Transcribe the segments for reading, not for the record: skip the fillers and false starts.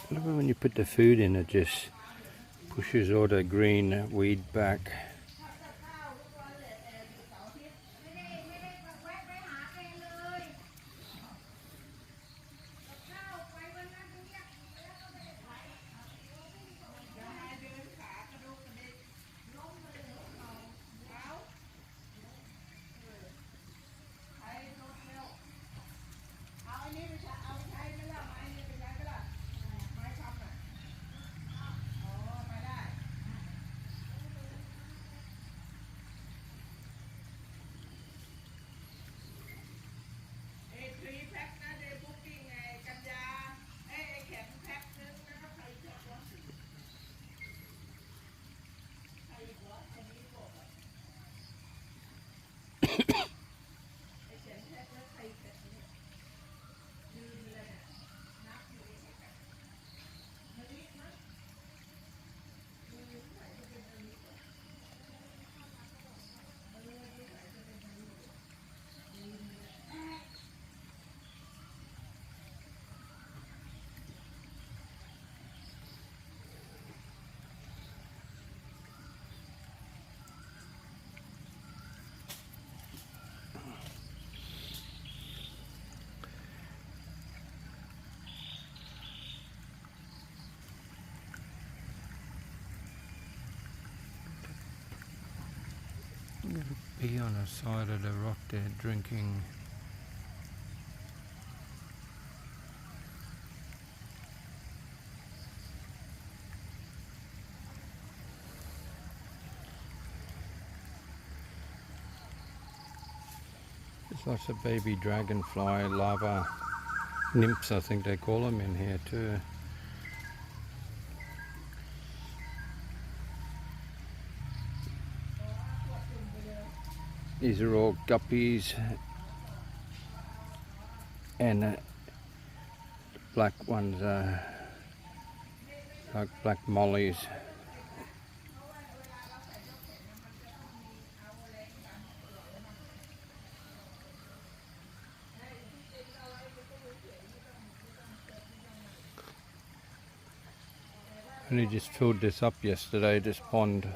When you put the food in, it just pushes all the green weed back. Be on the side of the rock there drinking. There's lots of baby dragonfly larvae, nymphs I think they call them in here too. These are all guppies, and the black ones are like black mollies. Only just filled this up yesterday, this pond.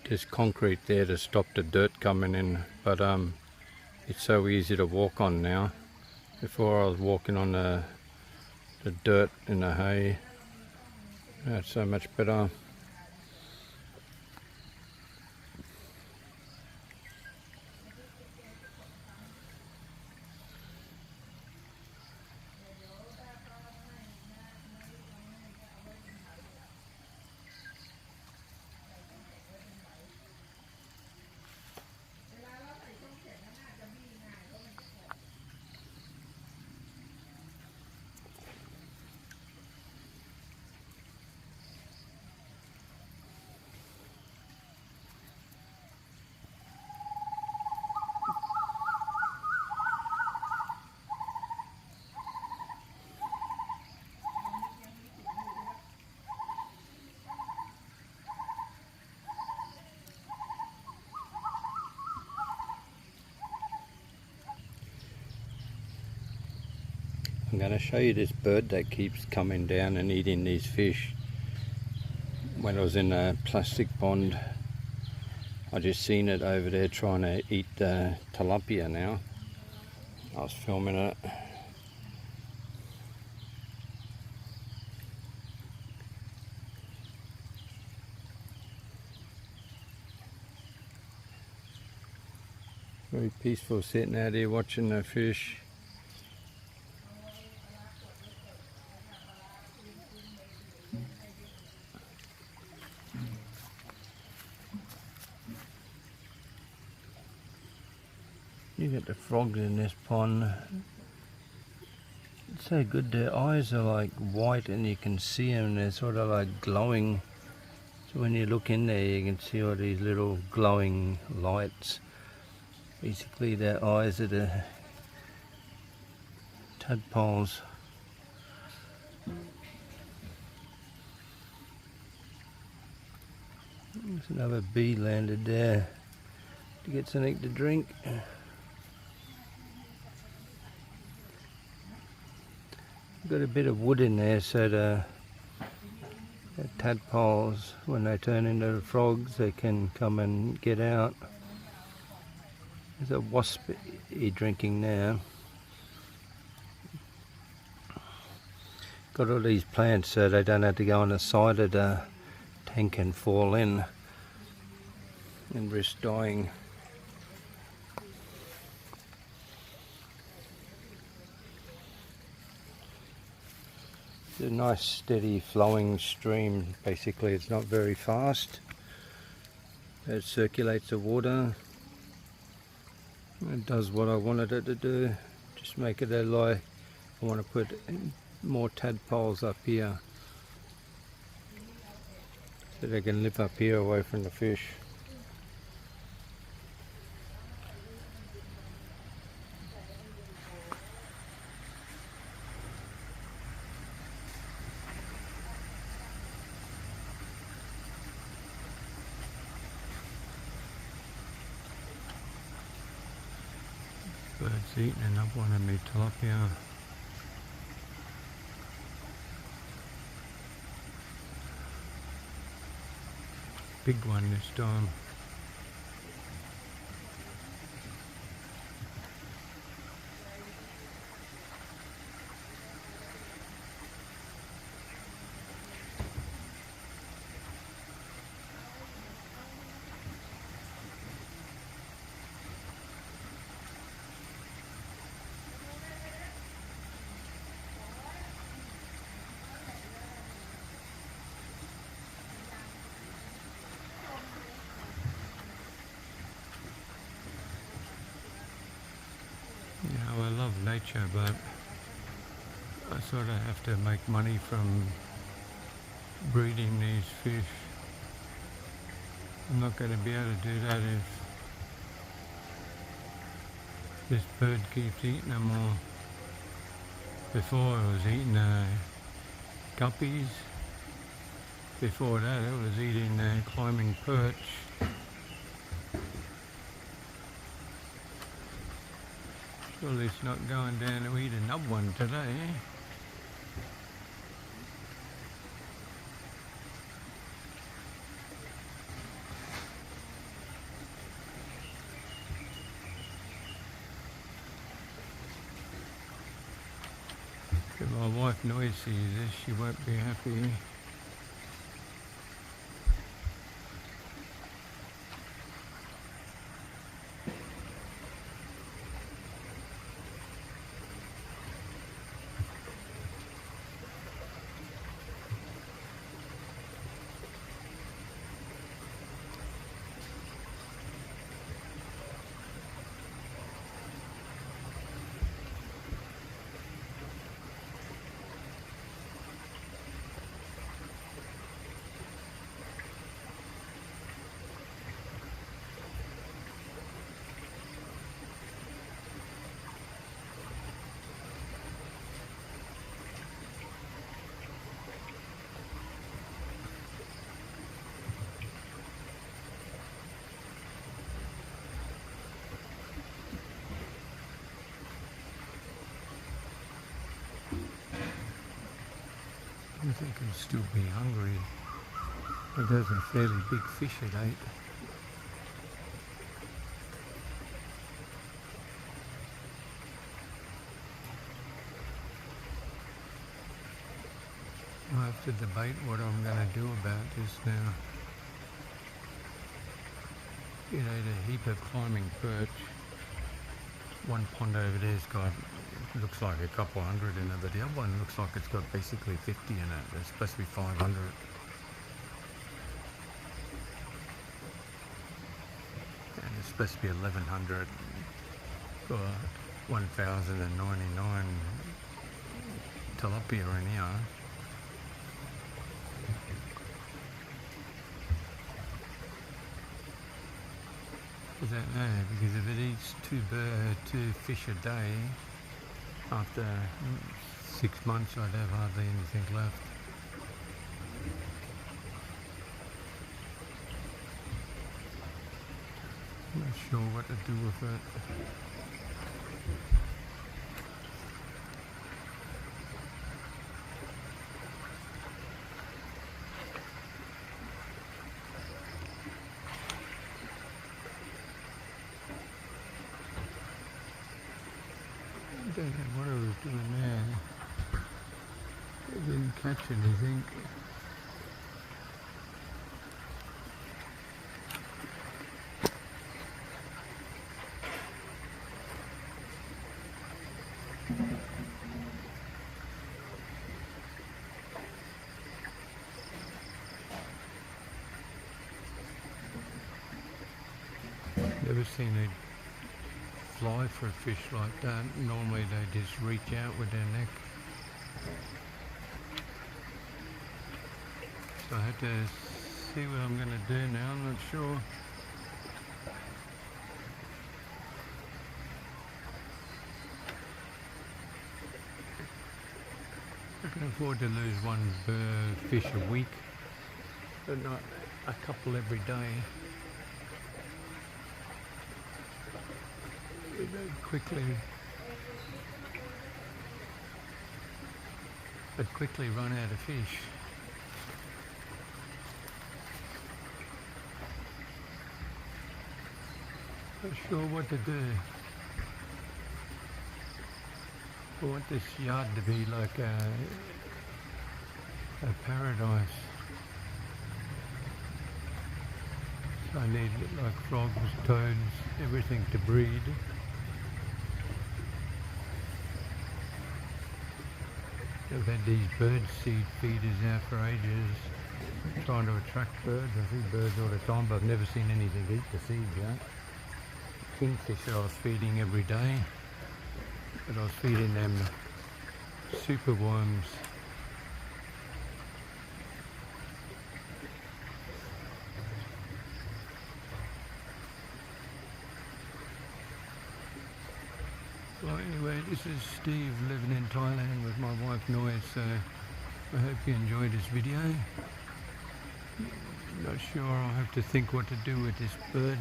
There's concrete there to stop the dirt coming in, but it's so easy to walk on now. Before I was walking on the dirt in the hay. Now it's so much better. I'm going to show you this bird that keeps coming down and eating these fish. When I was in a plastic pond, I just seen it over there trying to eat the talapia now. I was filming it. Very peaceful sitting out here watching the fish. You get the frogs in this pond. It's so good, their eyes are like white and you can see them, they're sort of like glowing. So when you look in there you can see all these little glowing lights. Basically their eyes are the tadpoles. There's another bee landed there to get something to drink. Got a bit of wood in there so the tadpoles, when they turn into frogs, they can come and get out. There's a wasp drinking now. Got all these plants so they don't have to go on the side of the tank and fall in and risk dying. It's a nice steady flowing stream. Basically it's not very fast. It circulates the water. It does what I wanted it to do. Just make it a lie. I want to put more tadpoles up here so they can live up here away from the fish. Bird's eating up one of my talapia. Big one this time. I love nature, but I sort of have to make money from breeding these fish. I'm not going to be able to do that if this bird keeps eating them all. Before it was eating guppies. Before that it was eating climbing perch. Surely it's not going down to eat another one today. If my wife Noise sees this, she won't be happy. I think he'll still be hungry. But there's a fairly big fish it ate. I have to debate what I'm going to do about this now. It ate a heap of climbing perch. One pond over there's got, looks like a couple hundred in it, but the other one looks like it's got basically 50 in it. There's supposed to be 500. And it's supposed to be 1100 for 1099 talapia in here. I don't know, because if it eats two fish a day, after 6 months I'd have hardly anything left. Not sure what to do with it. I don't know what I was doing there. I didn't catch anything. Never seen it fly for a fish like that. Normally they just reach out with their neck. So I have to see what I'm going to do now, I'm not sure. I can afford to lose one fish a week, but not a couple every day. I'd quickly run out of fish. Not sure what to do. I want this yard to be like a paradise. So I need like frogs, toads, everything to breed. I've had these bird seed feeders out for ages, trying to attract birds. I see birds all the time, but I've never seen anything eat the seeds yet. Kingfisher I was feeding every day, but I was feeding them super worms. Well, anyway, this is Steve living in Thailand with my wife Noi, so I hope you enjoyed this video. Not sure, I'll have to think what to do with this bird.